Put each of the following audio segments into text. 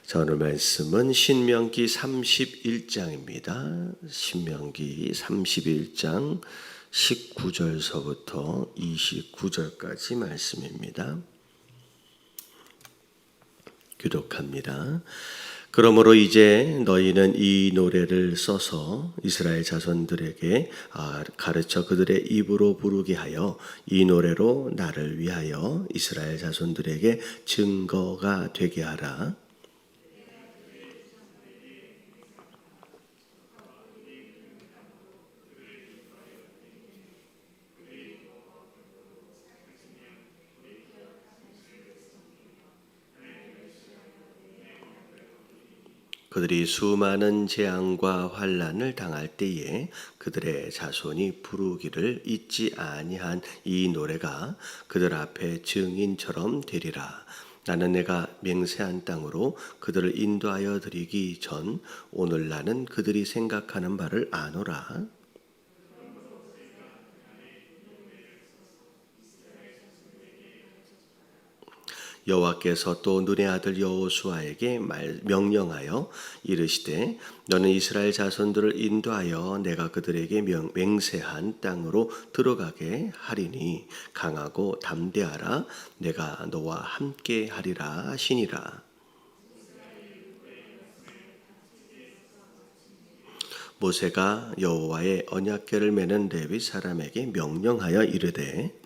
자, 오늘 말씀은 신명기 31장입니다. 신명기 31장 19절서부터 29절까지 말씀입니다. 교독합니다. 그러므로 이제 너희는 이 노래를 써서 이스라엘 자손들에게 가르쳐 그들의 입으로 부르게 하여 이 노래로 나를 위하여 이스라엘 자손들에게 증거가 되게 하라. 그들이 수많은 재앙과 환난을 당할 때에 그들의 자손이 부르기를 잊지 아니한 이 노래가 그들 앞에 증인처럼 되리라. 나는 내가 맹세한 땅으로 그들을 인도하여 드리기 전 오늘 나는 그들이 생각하는 바를 아노라. 여호와께서 또 눈의 아들 여호수아에게 명령하여 이르시되 너는 이스라엘 자손들을 인도하여 내가 그들에게 맹세한 땅으로 들어가게 하리니 강하고 담대하라. 내가 너와 함께 하리라 하시니라. 모세가 여호와의 언약궤를 메는 레위 사람에게 명령하여 이르되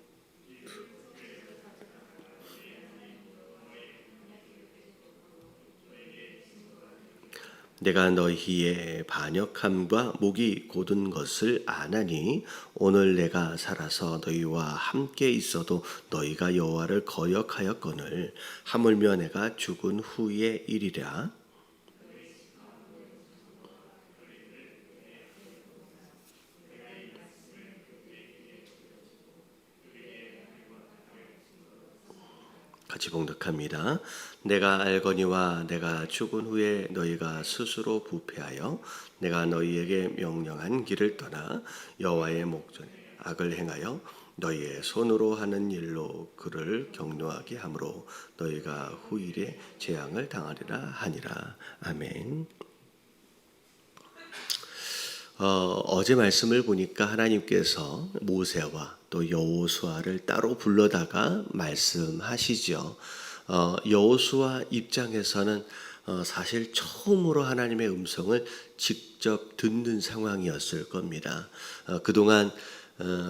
내가 너희의 반역함과 목이 곧은 것을 아나니 오늘 내가 살아서 너희와 함께 있어도 너희가 여호와를 거역하였거늘 하물며 내가 죽은 후의 일이라. 같이 봉독합니다. 내가 알거니와 내가 죽은 후에 너희가 스스로 부패하여 내가 너희에게 명령한 길을 떠나 여호와의 목전에 악을 행하여 너희의 손으로 하는 일로 그를 격노하게 하므로 너희가 후일에 재앙을 당하리라 하니라. 아멘. 어제 말씀을 보니까 하나님께서 모세와 또 여호수아를 따로 불러다가 말씀하시죠. 여호수아 입장에서는 사실 처음으로 하나님의 음성을 직접 듣는 상황이었을 겁니다. 그동안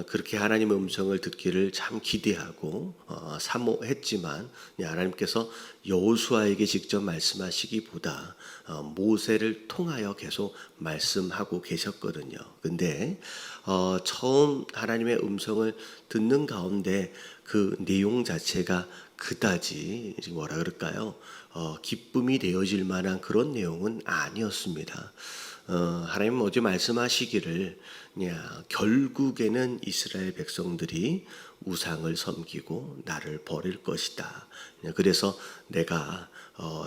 그렇게 하나님의 음성을 듣기를 참 기대하고 사모했지만 하나님께서 여호수아에게 직접 말씀하시기보다 모세를 통하여 계속 말씀하고 계셨거든요. 근데 처음 하나님의 음성을 듣는 가운데 그 내용 자체가 그다지 뭐라 그럴까요? 기쁨이 되어질 만한 그런 내용은 아니었습니다. 하나님 어제 말씀하시기를 결국에는 이스라엘 백성들이 우상을 섬기고 나를 버릴 것이다. 그래서 내가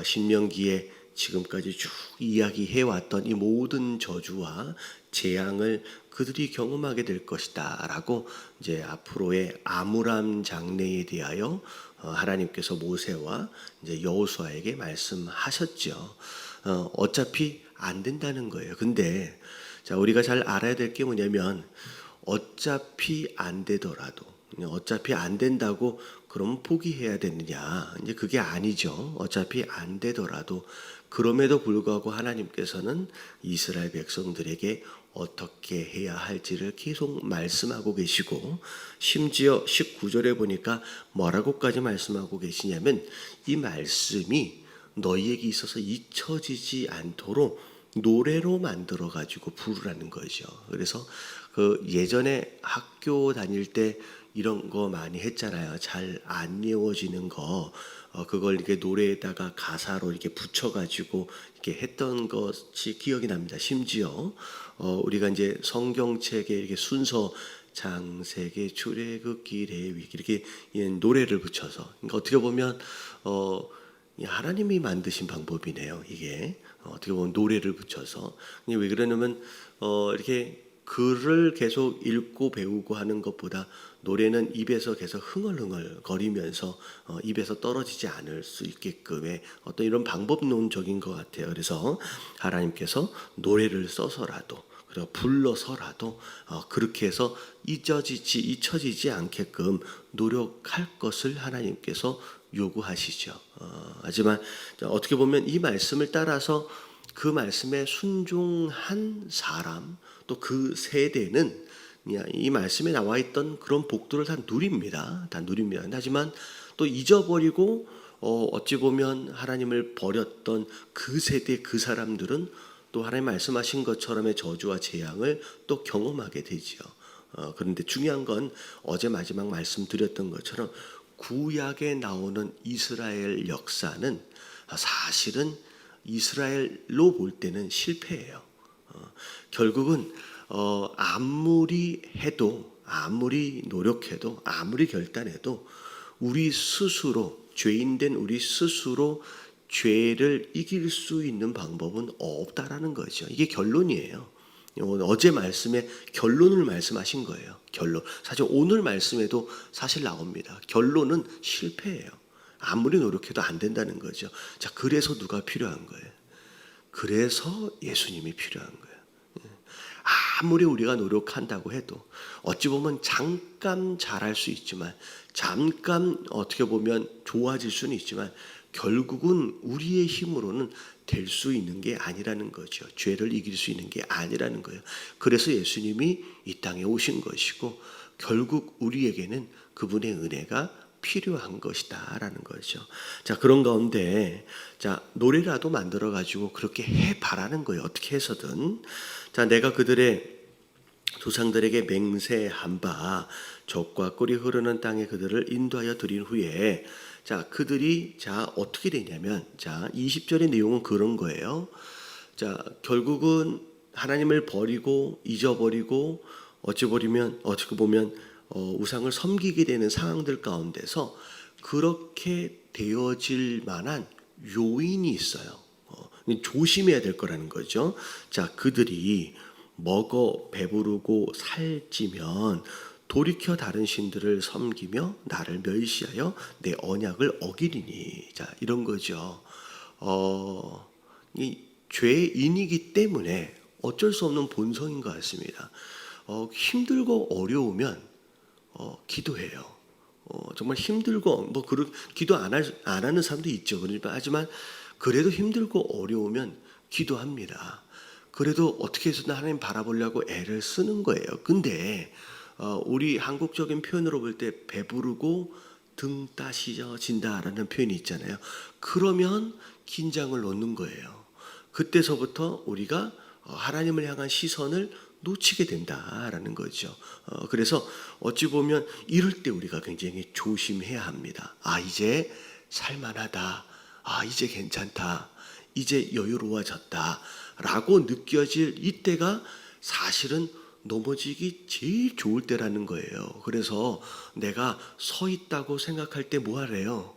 신명기에 지금까지 쭉 이야기해왔던 이 모든 저주와 재앙을 그들이 경험하게 될 것이다 라고 이제 앞으로의 아므람 장래에 대하여 하나님께서 모세와 이제 여호수아에게 말씀하셨죠. 어차피 안 된다는 거예요. 근데 자, 우리가 잘 알아야 될 게 뭐냐면 어차피 안 되더라도 어차피 안 된다고 그럼 포기해야 되느냐? 이제 그게 아니죠. 어차피 안 되더라도 그럼에도 불구하고 하나님께서는 이스라엘 백성들에게 어떻게 해야 할지를 계속 말씀하고 계시고 심지어 19절에 보니까 뭐라고까지 말씀하고 계시냐면 이 말씀이 너희에게 있어서 잊혀지지 않도록 노래로 만들어 가지고 부르라는 거죠. 그래서 그 예전에 학교 다닐 때 이런 거 많이 했잖아요. 잘 안 외워지는 거 그걸 이렇게 노래에다가 가사로 이렇게 붙여 가지고 이렇게 했던 것이 기억이 납니다. 심지어 우리가 이제 성경책에 이렇게 순서 장세기 출애굽기 레위기 이렇게 노래를 붙여서 그러니까 어떻게 보면 하나님이 만드신 방법이네요. 이게 어떻게 보면 노래를 붙여서 왜 그러냐면 이렇게 글을 계속 읽고 배우고 하는 것보다 노래는 입에서 계속 흥얼흥얼 거리면서 입에서 떨어지지 않을 수 있게끔의 어떤 이런 방법론적인 것 같아요. 그래서 하나님께서 노래를 써서라도 그리고 불러서라도 그렇게 해서 잊혀지지 않게끔 노력할 것을 하나님께서 요구하시죠. 하지만 어떻게 보면 이 말씀을 따라서 그 말씀에 순종한 사람 또 그 세대는 이 말씀에 나와 있던 그런 복들을 다 누립니다. 다 누립니다. 하지만 또 잊어버리고 어찌 보면 하나님을 버렸던 그 세대 그 사람들은 또 하나님 말씀하신 것처럼의 저주와 재앙을 또 경험하게 되지요. 그런데 중요한 건 어제 마지막 말씀드렸던 것처럼 구약에 나오는 이스라엘 역사는 사실은 이스라엘로 볼 때는 실패예요. 결국은 아무리 해도 아무리 노력해도 아무리 결단해도 우리 스스로 죄인된 우리 스스로 죄를 이길 수 있는 방법은 없다라는 거죠. 이게 결론이에요. 어제 말씀에 결론을 말씀하신 거예요. 결론. 사실 오늘 말씀에도 사실 나옵니다. 결론은 실패예요. 아무리 노력해도 안 된다는 거죠. 자, 그래서 누가 필요한 거예요? 그래서 예수님이 필요한 거예요. 아무리 우리가 노력한다고 해도 어찌 보면 잠깐 잘할 수 있지만 잠깐 어떻게 보면 좋아질 수는 있지만 결국은 우리의 힘으로는 될 수 있는 게 아니라는 거죠. 죄를 이길 수 있는 게 아니라는 거예요. 그래서 예수님이 이 땅에 오신 것이고 결국 우리에게는 그분의 은혜가 필요한 것이다라는 거죠. 자, 그런 가운데 자, 노래라도 만들어 가지고 그렇게 해 바라는 거예요. 어떻게 해서든. 자, 내가 그들의 조상들에게 맹세한 바 젖과 꿀이 흐르는 땅에 그들을 인도하여 드린 후에 자, 그들이 자, 어떻게 되냐면 자, 20절의 내용은 그런 거예요. 자, 결국은 하나님을 버리고 잊어버리고 어찌 보면 우상을 섬기게 되는 상황들 가운데서 그렇게 되어질 만한 요인이 있어요. 조심해야 될 거라는 거죠. 자, 그들이 먹어 배부르고 살찌면 돌이켜 다른 신들을 섬기며 나를 멸시하여 내 언약을 어기리니. 자, 이런 거죠. 이 죄인이기 때문에 어쩔 수 없는 본성인 것 같습니다. 힘들고 어려우면 기도해요. 정말 힘들고 기도 안 하는 사람도 있죠. 하지만 그래도 힘들고 어려우면 기도합니다. 그래도 어떻게 해서든 하나님 바라보려고 애를 쓰는 거예요. 근데 우리 한국적인 표현으로 볼 때 배부르고 등 따시져진다라는 표현이 있잖아요. 그러면 긴장을 놓는 거예요. 그때서부터 우리가 하나님을 향한 시선을 놓치게 된다라는 거죠. 그래서 어찌 보면 이럴 때 우리가 굉장히 조심해야 합니다. 이제 살만하다. 이제 괜찮다. 이제 여유로워졌다. 라고 느껴질 이때가 사실은 넘어지기 제일 좋을 때라는 거예요. 그래서 내가 서 있다고 생각할 때 뭐 하래요?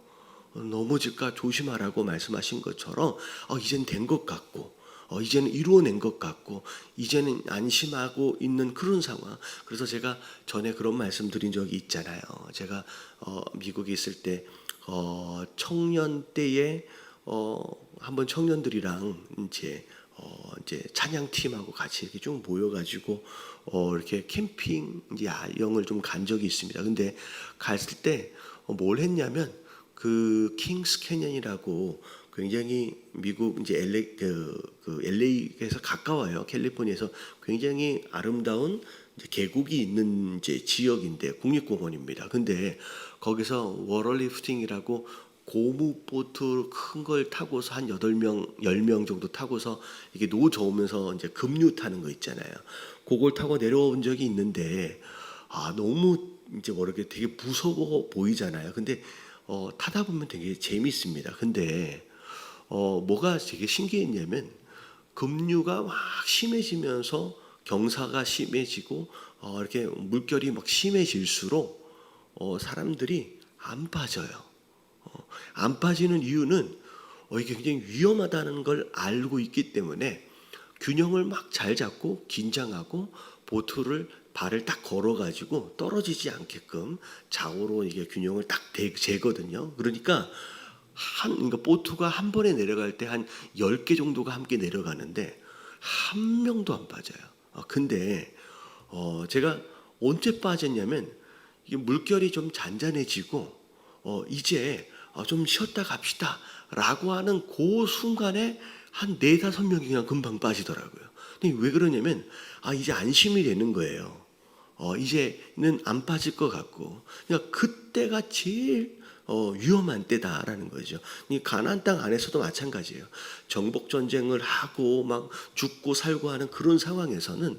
넘어질까 조심하라고 말씀하신 것처럼 이젠 된 것 같고 이제는 이루어낸 것 같고 이제는 안심하고 있는 그런 상황. 그래서 제가 전에 그런 말씀 드린 적이 있잖아요. 제가 미국에 있을 때 청년 때에 한번 청년들이랑 이제 찬양팀하고 같이 이렇게 좀 모여가지고 이렇게 캠핑 이제 야영을 좀 간 적이 있습니다. 근데 갔을 때 뭘 했냐면 그 킹스 캐년이라고 굉장히 미국 이제 LA에서 가까워요. 캘리포니아에서 굉장히 아름다운 이제 계곡이 있는 이제 지역인데 국립공원입니다. 근데 거기서 워럴리프팅이라고 고무보트 큰 걸 타고서 한 8명, 10명 정도 타고서 이게 노 저으면서 이제 급류 타는 거 있잖아요. 그걸 타고 내려온 적이 있는데 너무 이제 모르게 되게 무서워 보이잖아요. 근데 타다 보면 되게 재밌습니다. 근데 뭐가 되게 신기했냐면 급류가 막 심해지면서 경사가 심해지고 이렇게 물결이 막 심해질수록 사람들이 안 빠져요. 안 빠지는 이유는 이게 굉장히 위험하다는 걸 알고 있기 때문에 균형을 막 잘 잡고 긴장하고 보트를 발을 딱 걸어가지고 떨어지지 않게끔 좌우로 이게 균형을 딱 재거든요. 그러니까 그러니까 보트가 한 번에 내려갈 때 한 10개 정도가 함께 내려가는데 한 명도 안 빠져요. 근데 제가 언제 빠졌냐면 이게 물결이 좀 잔잔해지고 이제 좀 쉬었다 갑시다 라고 하는 그 순간에 한 4-5명이 그냥 금방 빠지더라고요. 근데 왜 그러냐면 이제 안심이 되는 거예요. 이제는 안 빠질 것 같고, 그러니까 그때가 제일 위험한 때다라는 거죠. 이 가나안 땅 안에서도 마찬가지예요. 정복 전쟁을 하고 막 죽고 살고 하는 그런 상황에서는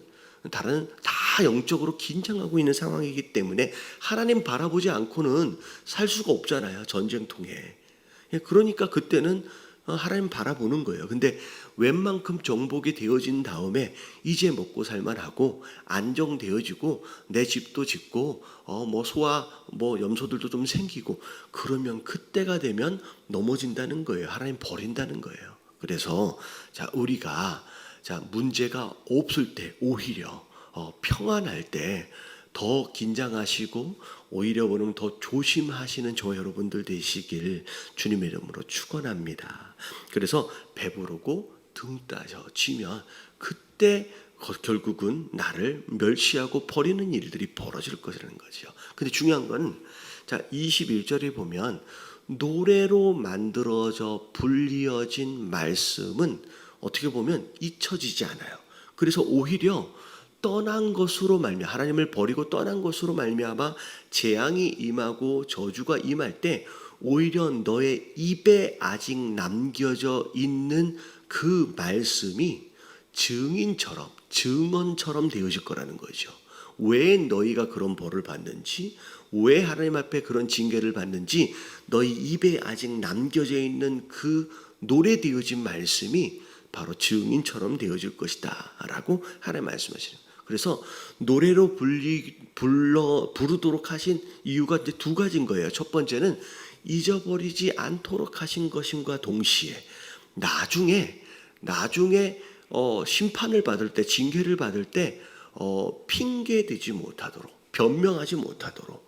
다 영적으로 긴장하고 있는 상황이기 때문에 하나님 바라보지 않고는 살 수가 없잖아요. 전쟁통에. 그러니까 그때는 하나님 바라보는 거예요. 근데 웬만큼 정복이 되어진 다음에 이제 먹고 살만하고 안정되어지고 내 집도 짓고 뭐 소와 뭐 염소들도 좀 생기고 그러면 그때가 되면 넘어진다는 거예요. 하나님 버린다는 거예요. 그래서 우리가 문제가 없을 때 오히려 평안할 때 더 긴장하시고 오히려 보면 더 조심하시는 저와 여러분들 되시길 주님의 이름으로 축원합니다. 그래서 배부르고 등 따져지면 그때 결국은 나를 멸시하고 버리는 일들이 벌어질 것이라는 거죠. 근데 중요한 건 21절에 보면 노래로 만들어져 불리어진 말씀은 어떻게 보면 잊혀지지 않아요. 그래서 오히려 떠난 것으로 말미암아 하나님을 버리고 떠난 것으로 말미암아 재앙이 임하고 저주가 임할 때 오히려 너의 입에 아직 남겨져 있는 그 말씀이 증언처럼 되어질 거라는 거죠. 왜 너희가 그런 벌을 받는지, 왜 하나님 앞에 그런 징계를 받는지 너희 입에 아직 남겨져 있는 그 노래되어진 말씀이 바로 증인처럼 되어질 것이다 라고 하나님 말씀하시는 거예요. 그래서 노래로 부르도록 하신 이유가 이제 2가지인 거예요. 첫 번째는 잊어버리지 않도록 하신 것임과 동시에 나중에 심판을 받을 때, 징계를 받을 때 핑계대지 못하도록, 변명하지 못하도록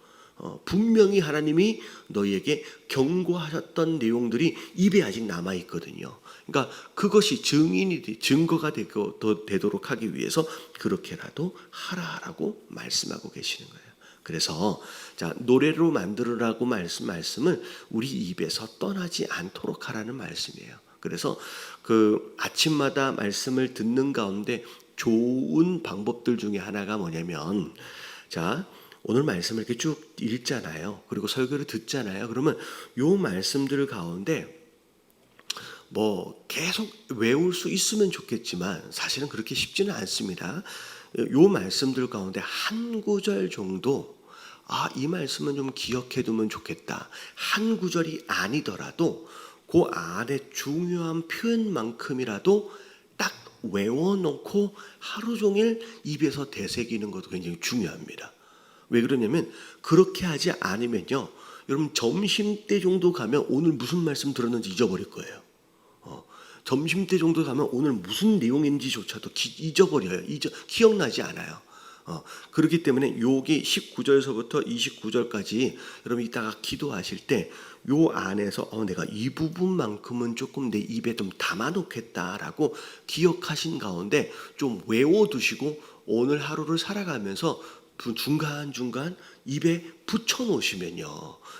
분명히 하나님이 너희에게 경고하셨던 내용들이 입에 아직 남아 있거든요. 그러니까 그것이 증거가 되도록 하기 위해서 그렇게라도 하라라고 말씀하고 계시는 거예요. 그래서 노래로 만들으라고 말씀을 우리 입에서 떠나지 않도록 하라는 말씀이에요. 그래서 그 아침마다 말씀을 듣는 가운데 좋은 방법들 중에 하나가 뭐냐면 오늘 말씀을 이렇게 쭉 읽잖아요. 그리고 설교를 듣잖아요. 그러면 요 말씀들 가운데 뭐 계속 외울 수 있으면 좋겠지만 사실은 그렇게 쉽지는 않습니다. 요 말씀들 가운데 한 구절 정도 이 말씀은 좀 기억해 두면 좋겠다. 한 구절이 아니더라도 그 안에 중요한 표현만큼이라도 딱 외워놓고 하루 종일 입에서 되새기는 것도 굉장히 중요합니다. 왜 그러냐면 그렇게 하지 않으면요, 여러분 점심때 정도 가면 오늘 무슨 말씀 들었는지 잊어버릴 거예요. 점심때 정도 가면 오늘 무슨 내용인지조차도 잊어버려요. 기억나지 않아요. 그렇기 때문에 여기 19절서부터 29절까지 여러분 이따가 기도하실 때 요 안에서 내가 이 부분만큼은 조금 내 입에 좀 담아놓겠다라고 기억하신 가운데 좀 외워두시고 오늘 하루를 살아가면서 중간중간 입에 붙여놓으시면요,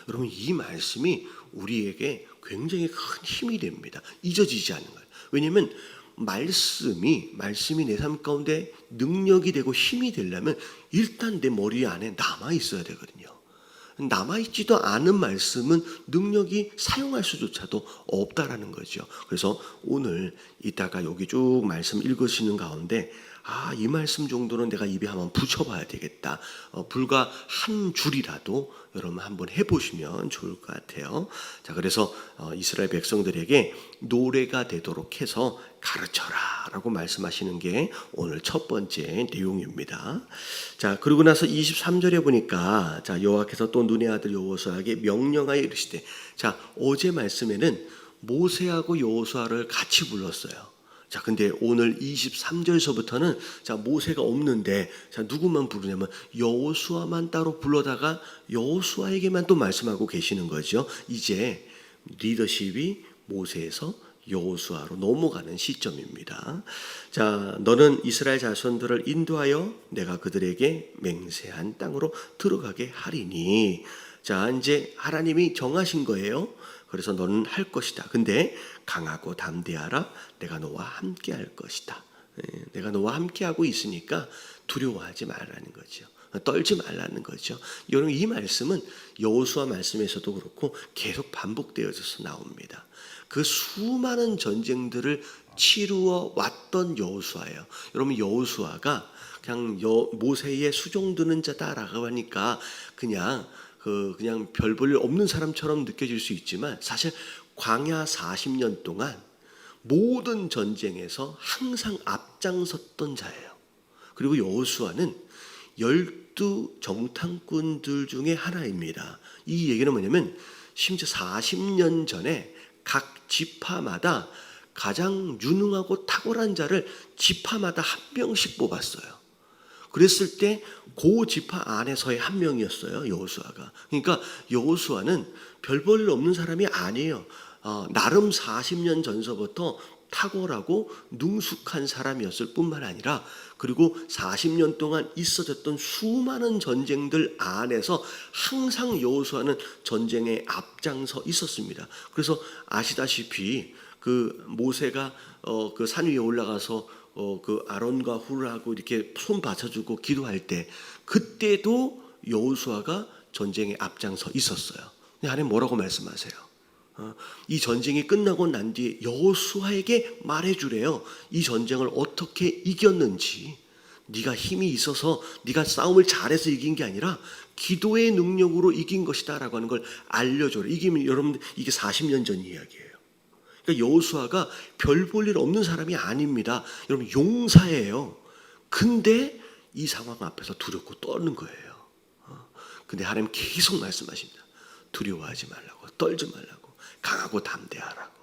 여러분 이 말씀이 우리에게 굉장히 큰 힘이 됩니다. 잊어지지 않는 거예요. 왜냐하면 말씀이 내 삶 가운데 능력이 되고 힘이 되려면 일단 내 머리 안에 남아 있어야 되거든요. 남아있지도 않은 말씀은 능력이 사용할 수조차도 없다라는 거죠. 그래서 오늘 이따가 여기 쭉 말씀 읽으시는 가운데 이 말씀 정도는 내가 입에 한번 붙여봐야 되겠다. 불과 한 줄이라도 여러분 한번 해보시면 좋을 것 같아요. 그래서 이스라엘 백성들에게 노래가 되도록 해서 가르쳐라 라고 말씀하시는 게 오늘 첫 번째 내용입니다. 그러고 나서 23절에 보니까 여호와께서 또 눈의 아들 여호수아에게 명령하여 이르시되, 어제 말씀에는 모세하고 여호수아를 같이 불렀어요. 자, 근데 오늘 23절서부터는 자, 모세가 없는데 자, 누구만 부르냐면 여호수아만 따로 불러다가 여호수아에게만 또 말씀하고 계시는 거죠. 이제 리더십이 모세에서 여호수아로 넘어가는 시점입니다. 자, 너는 이스라엘 자손들을 인도하여 내가 그들에게 맹세한 땅으로 들어가게 하리니. 자, 이제 하나님이 정하신 거예요. 그래서 너는 할 것이다. 근데 강하고 담대하라. 내가 너와 함께 할 것이다. 내가 너와 함께 하고 있으니까 두려워하지 말라는 거죠. 떨지 말라는 거죠. 여러분, 이 말씀은 여호수아 말씀에서도 그렇고 계속 반복되어져서 나옵니다. 그 수많은 전쟁들을 치루어 왔던 여호수아예요. 여러분, 여호수아가 그냥 모세의 수종드는 자다라고 하니까 그냥 별 볼 일 없는 사람처럼 느껴질 수 있지만 사실 광야 40년 동안 모든 전쟁에서 항상 앞장섰던 자예요. 그리고 여호수아는 12 정탐꾼들 중에 하나입니다. 이 얘기는 뭐냐면 심지어 40년 전에 각 지파마다 가장 유능하고 탁월한 자를 지파마다 한 명씩 뽑았어요. 그랬을 때 그 지파 안에서의 한 명이었어요, 여호수아가. 그러니까 여호수아는 별 볼 일 없는 사람이 아니에요. 나름 40년 전서부터 탁월하고 능숙한 사람이었을 뿐만 아니라 그리고 40년 동안 있어졌던 수많은 전쟁들 안에서 항상 여호수아는 전쟁에 앞장서 있었습니다. 그래서 아시다시피 그 모세가 그 산 위에 올라가서 그 아론과 훌하고 이렇게 손 받쳐주고 기도할 때 그때도 여호수아가 전쟁에 앞장서 있었어요. 근데 하나님 뭐라고 말씀하세요? 이 전쟁이 끝나고 난 뒤에 여호수아에게 말해주래요. 이 전쟁을 어떻게 이겼는지. 네가 힘이 있어서 네가 싸움을 잘해서 이긴 게 아니라 기도의 능력으로 이긴 것이다 라고 하는 걸 알려줘요. 여러분, 이게 40년 전 이야기예요. 그러니까 여호수아가 별 볼 일 없는 사람이 아닙니다. 여러분, 용사예요. 근데 이 상황 앞에서 두렵고 떠는 거예요. 근데 하나님 계속 말씀하십니다. 두려워하지 말라고, 떨지 말라고, 강하고 담대하라고.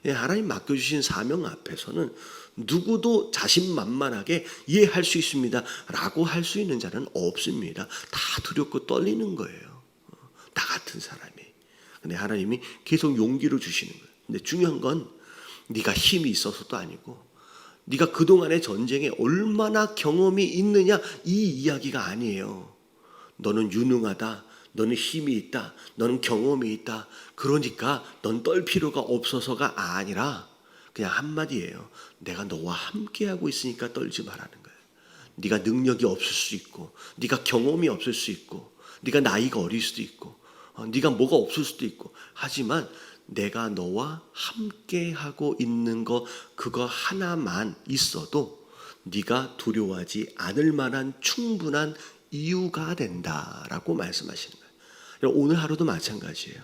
하나님 맡겨주신 사명 앞에서는 누구도 자신만만하게 이해할 수 있습니다 라고 할 수 있는 자는 없습니다. 다 두렵고 떨리는 거예요. 나 같은 사람이. 근데 하나님이 계속 용기를 주시는 거예요. 근데 중요한 건 네가 힘이 있어서도 아니고 네가 그동안의 전쟁에 얼마나 경험이 있느냐 이 이야기가 아니에요. 너는 유능하다. 너는 힘이 있다. 너는 경험이 있다. 그러니까 넌 떨 필요가 없어서가 아니라 그냥 한마디예요. 내가 너와 함께하고 있으니까 떨지 말라는 거예요. 네가 능력이 없을 수 있고 네가 경험이 없을 수 있고 네가 나이가 어릴 수도 있고 네가 뭐가 없을 수도 있고 하지만 내가 너와 함께하고 있는 거 그거 하나만 있어도 네가 두려워하지 않을 만한 충분한 이유가 된다라고 말씀하시는 거예요. 오늘 하루도 마찬가지예요.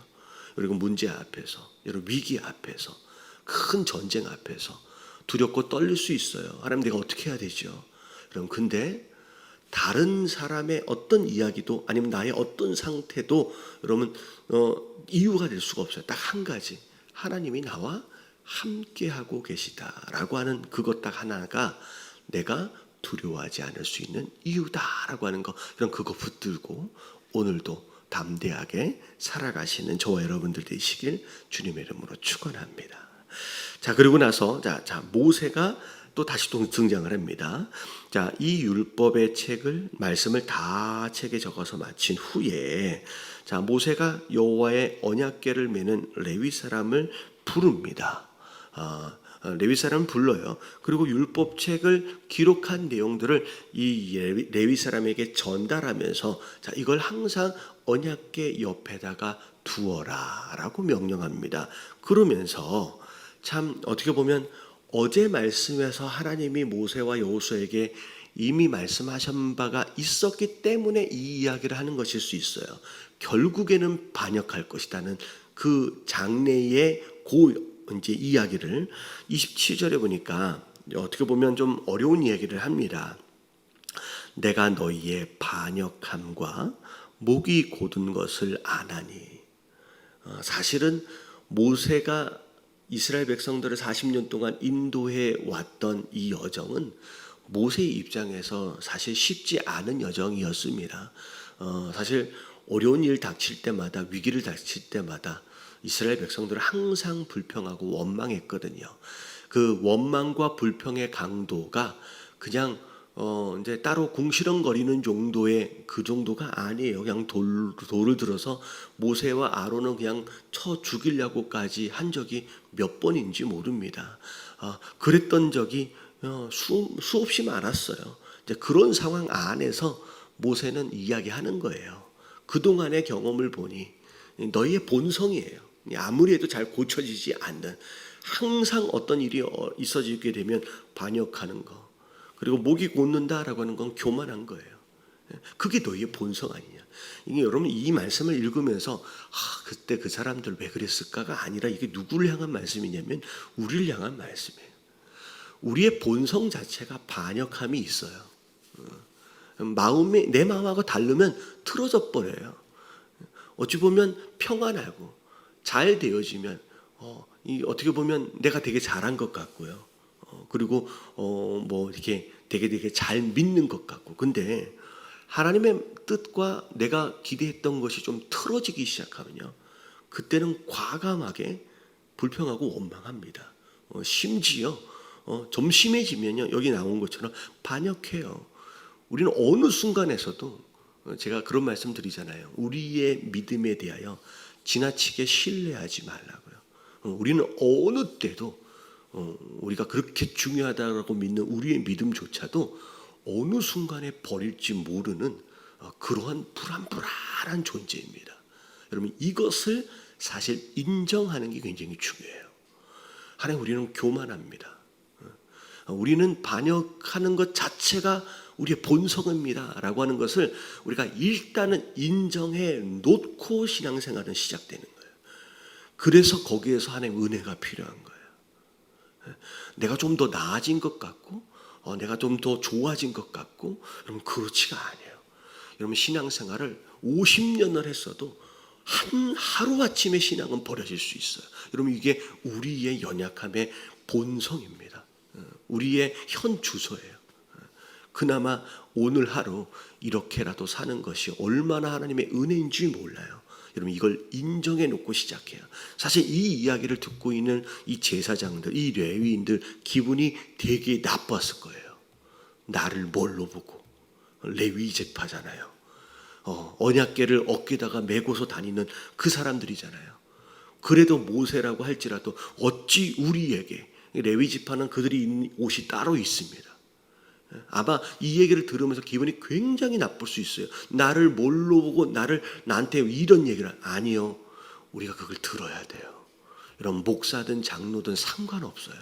그리고 문제 앞에서, 여러분 위기 앞에서, 큰 전쟁 앞에서 두렵고 떨릴 수 있어요. 하나님 내가 어떻게 해야 되죠? 여러분 근데 다른 사람의 어떤 이야기도 아니면 나의 어떤 상태도 여러분 이유가 될 수가 없어요. 딱 한 가지. 하나님이 나와 함께하고 계시다라고 하는 그것 딱 하나가 내가 두려워하지 않을 수 있는 이유다라고 하는 거. 그럼 그거 붙들고 오늘도 담대하게 살아가시는 저와 여러분들 되시길 주님의 이름으로 축원합니다. 자, 그리고 나서 자 모세가 또 다시 등장을 합니다. 자, 이 율법의 책을 말씀을 다 책에 적어서 마친 후에 자, 모세가 여호와의 언약궤를 메는 레위 사람을 부릅니다. 레위 사람을 불러요. 그리고 율법책을 기록한 내용들을 이 레위 사람에게 전달하면서 자, 이걸 항상 언약궤 옆에다가 두어라라고 명령합니다. 그러면서 참 어떻게 보면 어제 말씀에서 하나님이 모세와 여호수아에게 이미 말씀하신 바가 있었기 때문에 이 이야기를 하는 것일 수 있어요. 결국에는 반역할 것이라는 그 장래의 이제 이야기를 27절에 보니까 어떻게 보면 좀 어려운 이야기를 합니다. 내가 너희의 반역함과 목이 곧은 것을 아나니. 사실은 모세가 이스라엘 백성들을 40년 동안 인도해 왔던 이 여정은 모세의 입장에서 사실 쉽지 않은 여정이었습니다. 사실 어려운 일 닥칠 때마다, 위기를 닥칠 때마다 이스라엘 백성들은 항상 불평하고 원망했거든요. 그 원망과 불평의 강도가 그냥 이제 따로 궁시렁거리는 정도의 그 정도가 아니에요. 그냥 돌을 들어서 모세와 아론은 그냥 쳐 죽이려고까지 한 적이 몇 번인지 모릅니다. 그랬던 적이 수없이 많았어요. 이제 그런 상황 안에서 모세는 이야기하는 거예요. 그동안의 경험을 보니 너희의 본성이에요. 아무리 해도 잘 고쳐지지 않는, 항상 어떤 일이 있어지게 되면 반역하는 거, 그리고 목이 곧는다라고 하는 건 교만한 거예요. 그게 너희의 본성 아니냐. 이게 여러분 이 말씀을 읽으면서 그때 그 사람들 왜 그랬을까가 아니라 이게 누구를 향한 말씀이냐면 우리를 향한 말씀이에요. 우리의 본성 자체가 반역함이 있어요. 마음이 내 마음하고 다르면 틀어져 버려요. 어찌 보면 평안하고 잘 되어지면 어떻게 보면 내가 되게 잘한 것 같고요. 그리고 뭐 이렇게 되게 잘 믿는 것 같고, 근데 하나님의 뜻과 내가 기대했던 것이 좀 틀어지기 시작하면요, 그때는 과감하게 불평하고 원망합니다. 심지어 좀 심해지면요, 여기 나온 것처럼 반역해요. 우리는 어느 순간에서도 제가 그런 말씀 드리잖아요. 우리의 믿음에 대하여 지나치게 신뢰하지 말라고요. 우리는 어느 때도 우리가 그렇게 중요하다고 믿는 우리의 믿음조차도 어느 순간에 버릴지 모르는 그러한 불안불안한 존재입니다. 여러분, 이것을 사실 인정하는 게 굉장히 중요해요. 하나님, 우리는 교만합니다. 우리는 반역하는 것 자체가 우리의 본성입니다 라고 하는 것을 우리가 일단은 인정해 놓고 신앙생활은 시작되는 거예요. 그래서 거기에서 하나님의 은혜가 필요한 거예요. 내가 좀 더 나아진 것 같고 내가 좀 더 좋아진 것 같고, 여러분 그렇지가 않아요. 여러분 신앙생활을 50년을 했어도 하루아침에 신앙은 버려질 수 있어요. 여러분 이게 우리의 연약함의 본성입니다. 우리의 현 주소예요. 그나마 오늘 하루 이렇게라도 사는 것이 얼마나 하나님의 은혜인지 몰라요. 여러분 이걸 인정해 놓고 시작해요. 사실 이 이야기를 듣고 있는 이 제사장들, 이 레위인들 기분이 되게 나빴을 거예요. 나를 뭘로 보고, 레위 제파잖아요. 언약궤를 어깨다가 메고서 다니는 그 사람들이잖아요. 그래도 모세라고 할지라도 어찌 우리에게, 레위 지파는 그들이 입는 옷이 따로 있습니다. 아마 이 얘기를 들으면서 기분이 굉장히 나쁠 수 있어요. 나를 뭘로 보고 나한테 이런 얘기를. 아니요, 우리가 그걸 들어야 돼요. 여러분 목사든 장로든 상관없어요.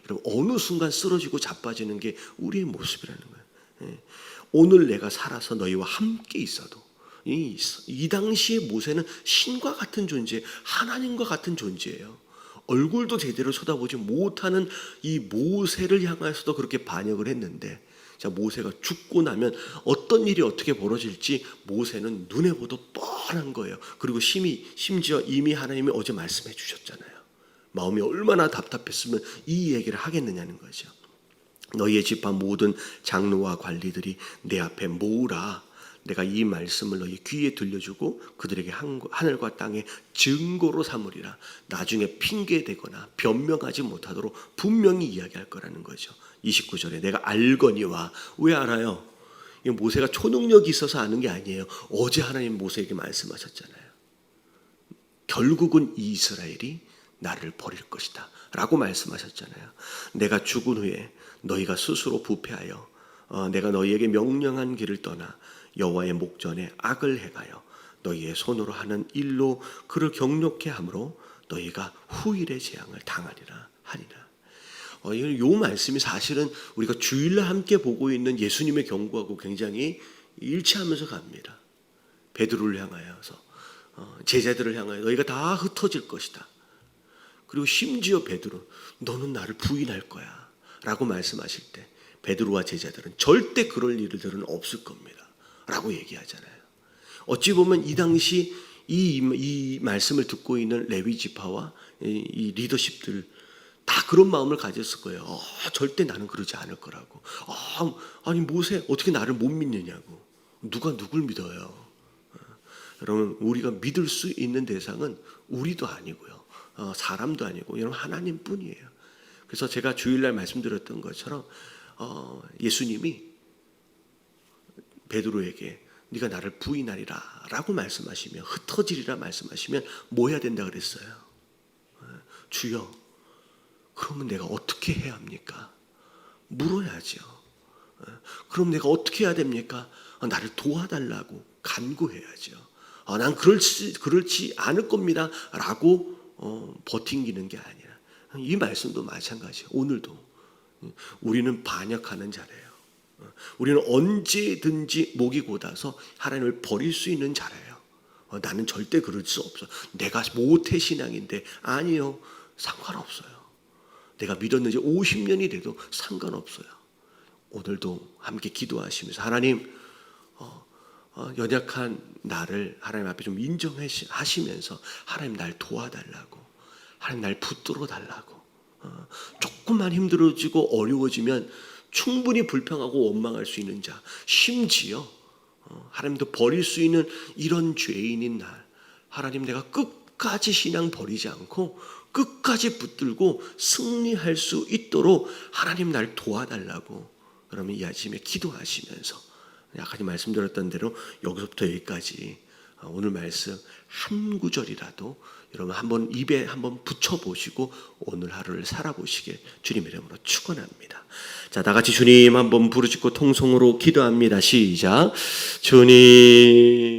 여러분 어느 순간 쓰러지고 자빠지는 게 우리의 모습이라는 거예요. 오늘 내가 살아서 너희와 함께 있어도 이 당시의 모세는 신과 같은 존재, 하나님과 같은 존재예요. 얼굴도 제대로 쳐다보지 못하는 이 모세를 향해서도 그렇게 반역을 했는데, 자, 모세가 죽고 나면 어떤 일이 어떻게 벌어질지 모세는 눈에 보도 뻔한 거예요. 그리고 심지어 이미 하나님이 어제 말씀해 주셨잖아요. 마음이 얼마나 답답했으면 이 얘기를 하겠느냐는 거죠. 너희의 집안 모든 장로와 관리들이 내 앞에 모으라. 내가 이 말씀을 너희 귀에 들려주고 그들에게 하늘과 땅의 증거로 삼으리라. 나중에 핑계대거나 변명하지 못하도록 분명히 이야기할 거라는 거죠. 29절에 내가 알거니와. 왜 알아요? 이 모세가 초능력이 있어서 아는 게 아니에요. 어제 하나님 모세에게 말씀하셨잖아요. 결국은 이 이스라엘이 나를 버릴 것이다 라고 말씀하셨잖아요. 내가 죽은 후에 너희가 스스로 부패하여 내가 너희에게 명령한 길을 떠나 여호와의 목전에 악을 행하여 너희의 손으로 하는 일로 그를 경욕케 함으로 너희가 후일의 재앙을 당하리라 하리라. 이 말씀이 사실은 우리가 주일날 함께 보고 있는 예수님의 경고하고 굉장히 일치하면서 갑니다. 베드로를 향하여서 제자들을 향하여 너희가 다 흩어질 것이다. 그리고 심지어 베드로, 너는 나를 부인할 거야 라고 말씀하실 때 베드로와 제자들은 절대 그럴 일들은 없을 겁니다 라고 얘기하잖아요. 어찌 보면 이 당시 이 말씀을 듣고 있는 레위 지파와 이 리더십들 다 그런 마음을 가졌을 거예요. 절대 나는 그러지 않을 거라고. 아니 모세 어떻게 나를 못 믿느냐고. 누가 누굴 믿어요? 여러분, 우리가 믿을 수 있는 대상은 우리도 아니고요, 사람도 아니고 여러분 하나님뿐이에요. 그래서 제가 주일날 말씀드렸던 것처럼 예수님이 베드로에게 네가 나를 부인하리라 라고 말씀하시면, 흩어지리라 말씀하시면 뭐 해야 된다 그랬어요? 주여, 그러면 내가 어떻게 해야 합니까? 물어야죠. 그럼 내가 어떻게 해야 됩니까? 나를 도와달라고 간구해야죠. 난 그렇지 않을 겁니다 라고 버팅기는 게 아니라, 이 말씀도 마찬가지예요. 오늘도 우리는 반역하는 자래요. 우리는 언제든지 목이 곧아서 하나님을 버릴 수 있는 자래요. 나는 절대 그럴 수 없어. 내가 모태신앙인데. 아니요, 상관없어요. 내가 믿었는지 50년이 돼도 상관없어요. 오늘도 함께 기도하시면서 하나님, 연약한 나를 하나님 앞에 좀 인정하시면서 하나님 날 도와달라고, 하나님 날 붙들어 달라고. 조금만 힘들어지고 어려워지면 충분히 불평하고 원망할 수 있는 자, 심지어 하나님도 버릴 수 있는 이런 죄인인 날, 하나님 내가 끝까지 신앙 버리지 않고 끝까지 붙들고 승리할 수 있도록 하나님 날 도와달라고 여러분 이 아침에 기도하시면서, 아까 말씀드렸던 대로 여기서부터 여기까지 오늘 말씀 한 구절이라도 여러분 한번 입에 한번 붙여보시고 오늘 하루를 살아보시길 주님의 이름으로 축원합니다. 자, 다 같이 주님 한번 부르짖고 통성으로 기도합니다. 시작. 주님